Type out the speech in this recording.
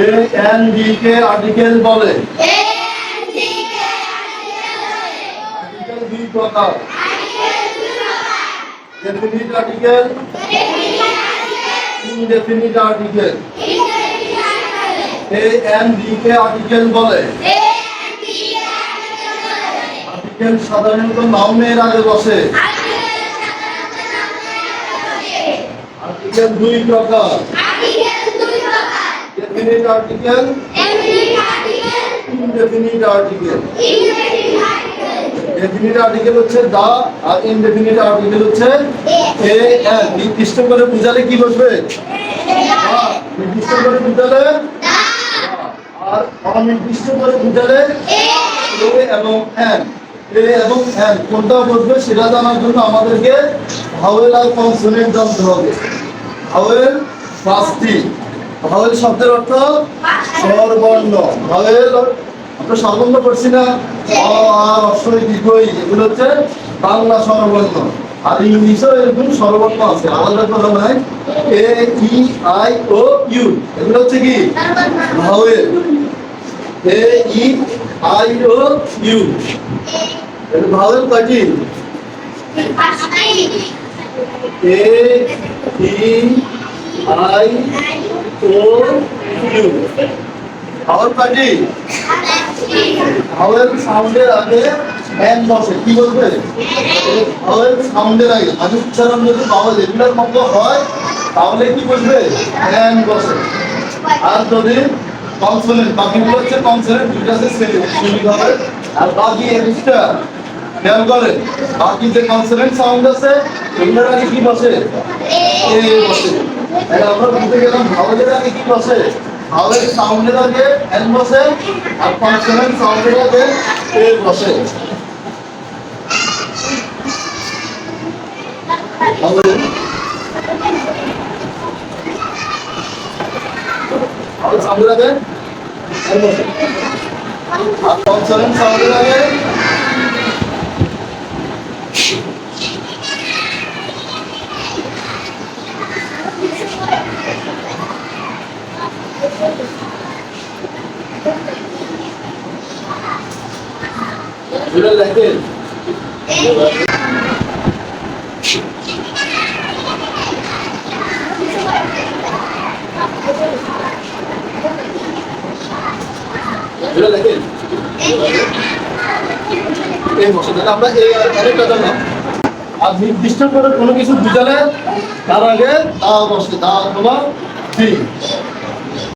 A N D K article বলে। Article দুই প্রকার, definite article, indefinite article. A N D K article বলে। Article সাধারণত নাউনের আগে বসে। আর্টিকেল দুই প্রকার, definite article, indefinite article. Definite article হচ্ছে দা, আর ইনডেফিনিট আর্টিকেল হচ্ছে এ এন। নির্দিষ্ট করে বুঝালে কি বসবে? নির্দিষ্ট করে বুঝালে, আর অনির্দিষ্ট করে বুঝালে এ এবং এন। এ এবং এন কোনটা বসবে সেটা জানার জন্য আমাদেরকে ভাওয়েল আর কনসোনেন্ট জানতে হবে। ভাওয়েল পাঁচটি। ভাওয়েল শব্দের অর্থ স্বরবর্ণ। ভাওয়েল আমরা স্বরবর্ণ করছি না, অ আ হ্রস্বই দীর্ঘই, এগুলো হচ্ছে বাংলা স্বরবর্ণ। আর ইংলিশেও এরকম স্বরবর্ণ আছে, আলাদা করে নাই। এ ই আই ও ইউ, এগুলো হচ্ছে কি vowel. A E I O U, এটা ভাওয়েল কয়টি? A E I O U, vowel কয়টি? ভাওয়েল সাউন্ডের আগে এন বসে। কি বলবে? ভাওয়েল সাউন্ডের আগে, আমি উচ্চারণ যদি ভাওয়েল এগুলোর মতো হয় তাহলে কি বলবে? এন বসে। আর যদি কনসোনেন্ট, বাকিগুলো হচ্ছে কনসোনেন্ট, দুইটা শ্রেণী হবে। আর বাকি এক্সট্রা খেয়াল করে, বাকি যে কনসোনেন্ট সাউন্ড আছে এগুলোর আগে কি বসে? এ বসে। তাহলে আমরা বুঝতে গেলাম ভাওয়েলের আগে কি বসে? ভাওয়েল সাউন্ডের আগে এন বসে, আর কনসোনেন্ট সাউন্ডের আগে এ বসে। ভাওয়েল সাউন্ডের আগে এন বসে, আর কনসোনেন্ট সাউন্ডের আগে এটা লেখেন। এটা লেখেন এই বসে। তাহলে আমরা এই আরেকটা জানলাম। আর নির্দিষ্ট করে কোনো কিছু বুঝালে তার আগে দা বসে, দা অথবা দি।